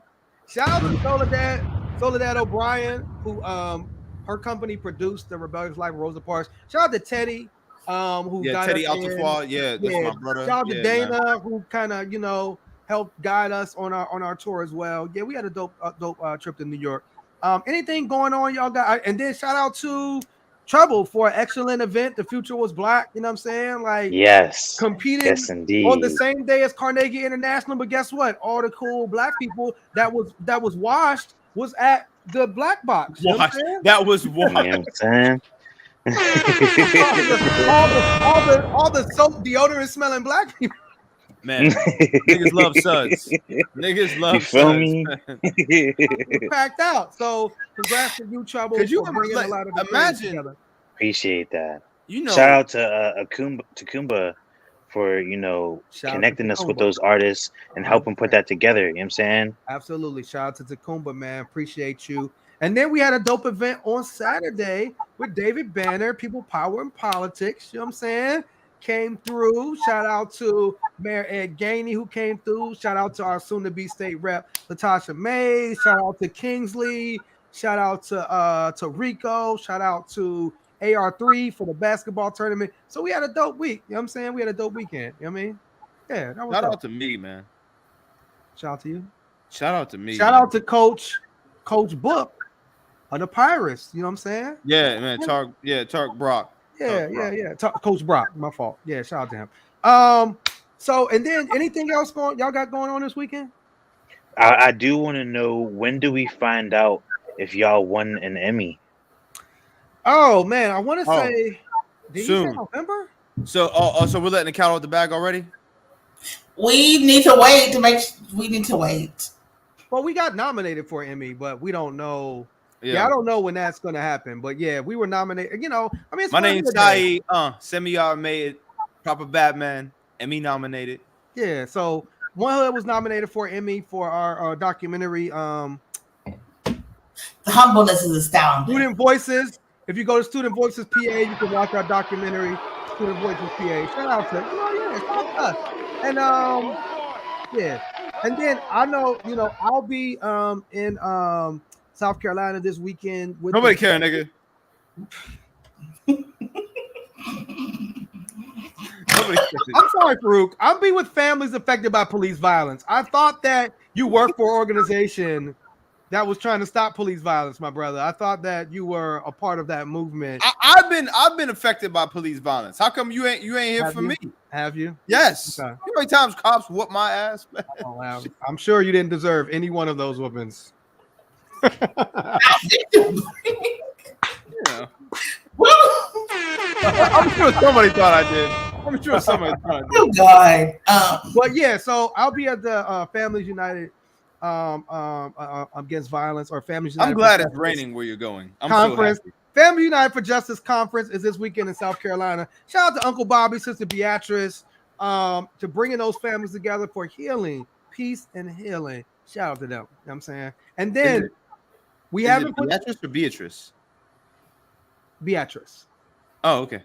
Shout out to Soledad O'Brien, who her company produced the Rebellious Life of Rosa Parks. Shout out to Teddy, who got Teddy us Altafua. Yeah, that's my brother. Shout out to Dana, who kind of helped guide us on our tour as well. Yeah, we had a dope trip to New York. Anything going on, y'all got? And then shout out to Trouble for an excellent event. The Future Was Black. You know what I'm saying? Like, yes, competing indeed. On the same day as Carnegie International. But guess what? All the cool black people that was washed was at the Black Box. You know what I'm saying? That was washed. You know what I'm saying? all the soap deodorant smelling black people. Man, niggas love suds. Niggas love suds. Packed out. So congrats to you, Trouble. Could you bringing a lot of imagine? Appreciate that. You know, shout out to Kumba for connecting us with those artists and helping put that together. You know what I'm saying? Absolutely. Shout out to Tacumba, man. Appreciate you. And then we had a dope event on Saturday with David Banner, People, Power, and Politics. You know what I'm saying? Came through. Shout out to Mayor Ed Gainey, who came through. Shout out to our soon-to-be state rep, Latasha Mays. Shout out to Kingsley. Shout out to Rico. Shout out to AR3 for the basketball tournament. So we had a dope week. You know what I'm saying? We had a dope weekend. You know what I mean? Yeah. That was Shout dope. out to me, man. Shout out to you. Shout out to me. Shout out to Coach Book of the Pirates. You know what I'm saying? Yeah, man. Tark Brock. Yeah. Coach Brock, my fault. Yeah, shout out to him. So and then anything else y'all got going on this weekend? I do want to know, when do we find out if y'all won an Emmy? Oh man, I want to say did soon. You say November? So so we're letting the cat out the bag already? We need to wait we need to wait. Well, we got nominated for an Emmy, but we don't know. Yeah, I don't know when that's gonna happen, but yeah, we were nominated. You know, I mean, it's my name's Saeed. Semi-R made Proper Batman, Emmy nominated. Yeah, so One Hood was nominated for an Emmy for our documentary. The humbleness is astounding. Student Voices. If you go to Student Voices PA, you can watch our documentary, Student Voices PA. Shout out to shout out to us. And yeah, and then I know I'll be in South Carolina this weekend. With nobody care, nigga. I'm sorry, Farouk. I'll be with families affected by police violence. I thought that you worked for an organization that was trying to stop police violence, my brother. I thought that you were a part of that movement. I've been affected by police violence. How come you ain't here for me? Have you? Yes. Okay. You know how many times cops whoop my ass? Man? Oh, wow. I'm sure you didn't deserve any one of those whoopings. Yeah. I'm sure somebody thought I did. I'm sure somebody thought I did. Oh God. But yeah, so I'll be at the Families United against violence, or Families United. I'm glad it's raining where you're going. I'm conference. So happy. Family United for Justice conference is this weekend in South Carolina. Shout out to Uncle Bobby, Sister Beatrice, to bringing those families together for healing, peace, and healing. Shout out to them. You know what I'm saying? And then we haven't put Beatrice or Beatrice? Beatrice. Oh, okay.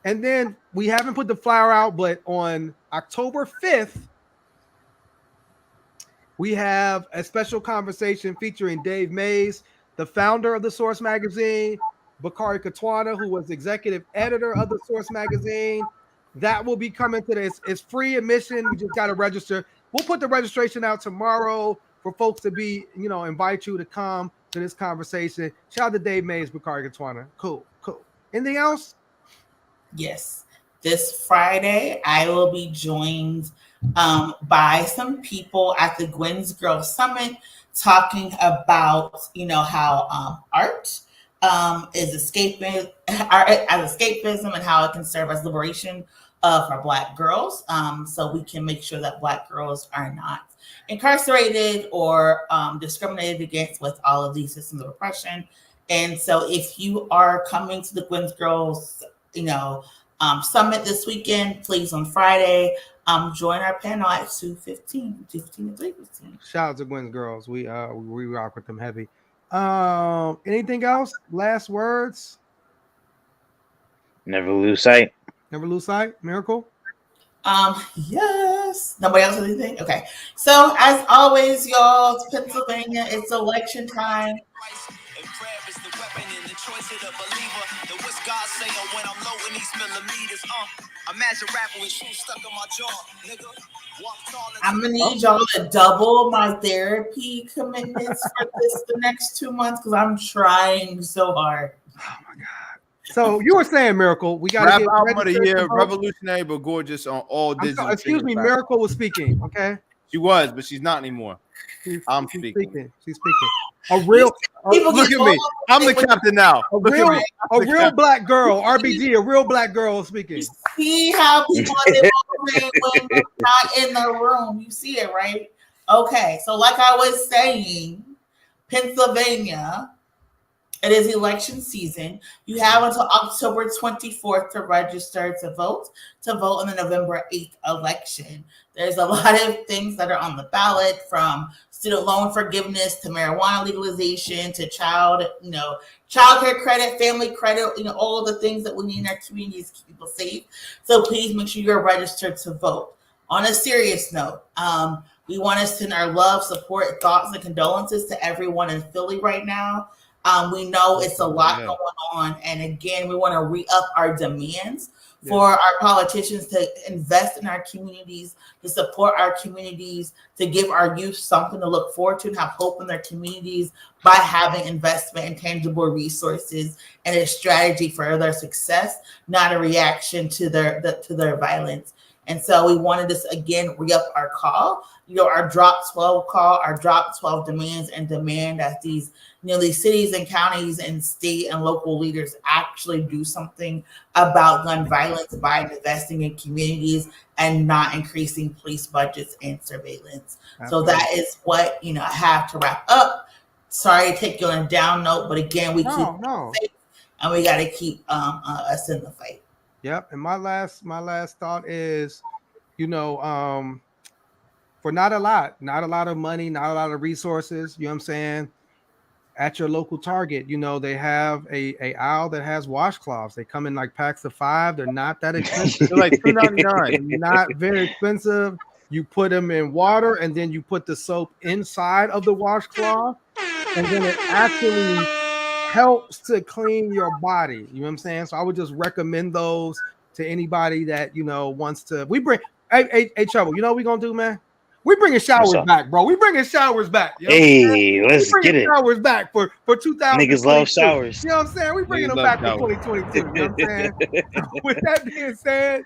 And then we haven't put the flyer out, but on October 5th, we have a special conversation featuring Dave Mays, the founder of The Source Magazine, Bakari Katwana, who was executive editor of The Source Magazine. That will be coming to this. It's free admission. You just got to register. We'll put the registration out tomorrow for folks to be, invite you to come to this conversation. Shout out to Dave Mays, Bakari Katwana. Cool. Anything else? Yes. This Friday, I will be joined by some people at the Gwen's Girls Summit, talking about, how art is escapism and how it can serve as liberation for Black girls, so we can make sure that Black girls are not incarcerated or discriminated against with all of these systems of oppression. And so if you are coming to the Gwen's Girls, summit this weekend, please on Friday, join our panel at 2:15 to 3:15. Shout out to Gwen's Girls. We rock with them heavy. Anything else? Last words? Never lose sight. Never lose sight. Miracle? Yes. Nobody else has anything? Okay. So as always, y'all, it's Pennsylvania. It's election time. I'm gonna need y'all to double my therapy commitments for the next 2 months because I'm trying so hard. Oh my God. So you were saying, Miracle, we got to get album of the year, revolutionary but gorgeous on all digital. Excuse me, Miracle was speaking. Okay, she was, but she's not anymore. I'm speaking. She's speaking. A real look at me. I'm the captain now. A real Black girl, RBG. A real Black girl speaking. You see how people when they're not in the room. You see it, right? Okay, so like I was saying, Pennsylvania. It is election season. You have until October 24th to register to vote in the November 8th election. There's a lot of things that are on the ballot, from student loan forgiveness to marijuana legalization to child care credit, family credit, all of the things that we need in our communities to keep people safe. So please make sure you're registered to vote. On a serious note, we want to send our love, support, thoughts, and condolences to everyone in Philly right now. We know it's a lot going on. And again, we want to re-up our demands for our politicians to invest in our communities, to support our communities, to give our youth something to look forward to and have hope in their communities by having investment in tangible resources and a strategy for their success, not a reaction to their violence. And so we wanted to, again, re-up our call, our Drop 12 call, our Drop 12 demands, and demand that these cities and counties and state and local leaders actually do something about gun violence by investing in communities and not increasing police budgets and surveillance. Absolutely. So that is what, I have to wrap up. Sorry to take you on a down note, but again, we keep safe and we got to keep us in the fight. Yep. And my last thought is, for not a lot of money, not a lot of resources, you know what I'm saying? At your local Target, they have a aisle that has washcloths. They come in like packs of 5. They're not that expensive. They're like $2.99. Not very expensive. You put them in water and then you put the soap inside of the washcloth, and then it actually helps to clean your body. You know what I'm saying? So I would just recommend those to anybody that wants to. We bring hey Trouble. You know what we gonna do, man? We bringing showers back, bro. We bringing showers back. Hey, let's get it. Showers back for 2000. Niggas love showers. You know what I'm saying? We bringing them back for 2022. You know what I'm saying? With that being said,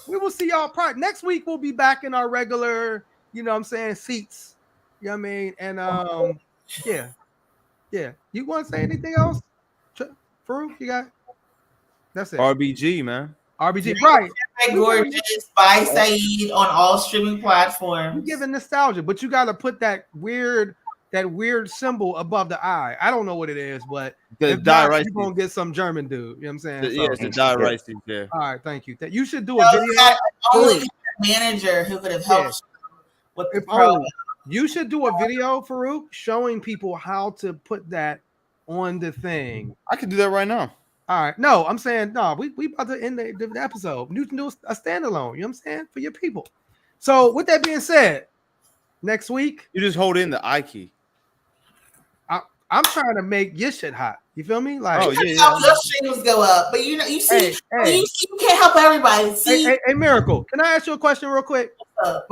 we will see y'all probably next week. We'll be back in our regular, seats. You know what I mean? And yeah. You want to say anything else, Farouk? You got? That's it. RBG, man. RBG, right? Gorgeous by Saeed on all streaming platforms. You're giving nostalgia, but you got to put that weird symbol above the eye. I don't know what it is, but you're gonna get some German dude. You know what I'm saying? Yeah, it's the die right there. All right, thank you. You should do a video. Only manager who could have helped with the program. You should do a video, Farouk, showing people how to put that on the thing. I can do that right now. All right. No, I'm saying, we about to end the episode. You can do a standalone, you know what I'm saying, for your people. So with that being said, next week. You just hold in the I key. I'm trying to make your shit hot. You feel me? Like, your streams go up. But you see, you can't help everybody. See? Hey, Miracle, can I ask you a question real quick?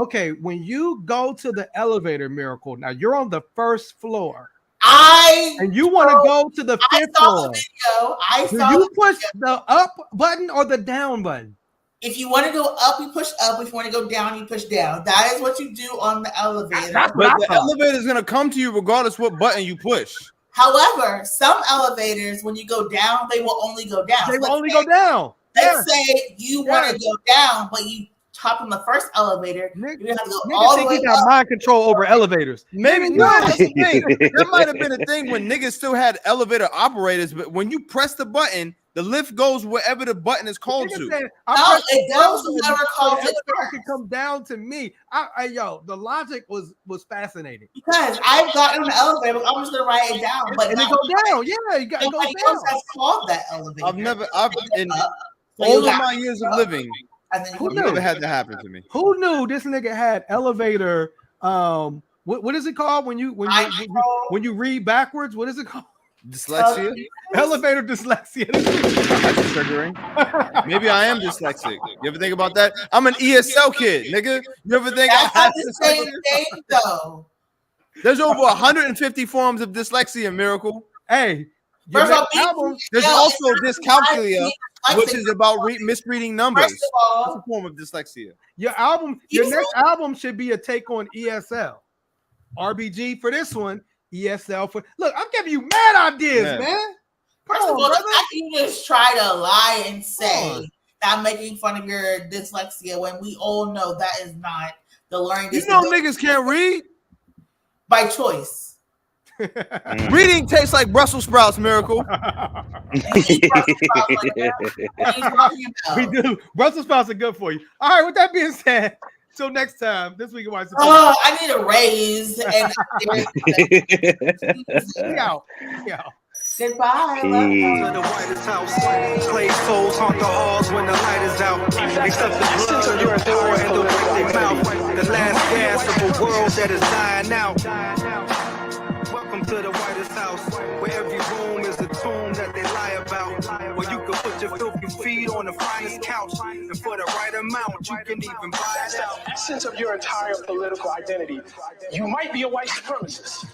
Okay, when you go to the elevator, Miracle, now you're on the first floor. And you want to go to the 5th floor. I Do you push the up button or the down button? If you want to go up, you push up. If you want to go down, you push down. That is what you do on the elevator. But the elevator is gonna come to you regardless what button you push. However, some elevators, when you go down, they will only go down. They will only go down. Let's say you want to go down, but you hop on the first elevator. You're gonna have to go all the way got up. mind control over elevators. Maybe not. That's the thing. There might have been a thing when niggas still had elevator operators, but when you press the button, the lift goes wherever the button is called to. It goes whoever calls it first. Can come down to me. Yo, the logic was fascinating. Because I've gotten on the elevator, I'm just gonna write it down. But and it goes down. Yeah, you got to go down. Nobody else has called that elevator. In all of my years of living, Who I've knew? never had that happen to me. Who knew this nigga had elevator? What is it called when you read backwards? What is it called? Dyslexia. Elevator dyslexia. That's triggering. Maybe I am dyslexic. You ever think about that? I'm an ESL kid, nigga. You ever think That's not the same thing, though. There's over 150 forms of dyslexia, Miracle. Hey, there's also dyscalculia, which is about misreading numbers. First of all, it's a form of dyslexia. Your next album should be a take on ESL. RBG for this one, ESL for. Look, I'm giving you mad ideas, man. First of all, the fact that you just try to lie and say that I'm making fun of your dyslexia when we all know that is not the learning disability. You know niggas can't read by choice. Reading tastes like Brussels sprouts, Miracle. We do. Brussels sprouts are good for you. All right, with that being said, till next time, this week in White Supremacy. Oh, I need a raise. And Goodbye. To the whitest house. Slave souls haunt the halls when the light is out. Except the blood of your poor and the way they mouth. The last gas of a world that is dying out. Welcome to the whitest house, where every room is a tomb that they lie about. Where you can put your filthy feet on the finest couch, and for the right amount, you can even buy it out. Essence of your entire political identity. You might be a white supremacist.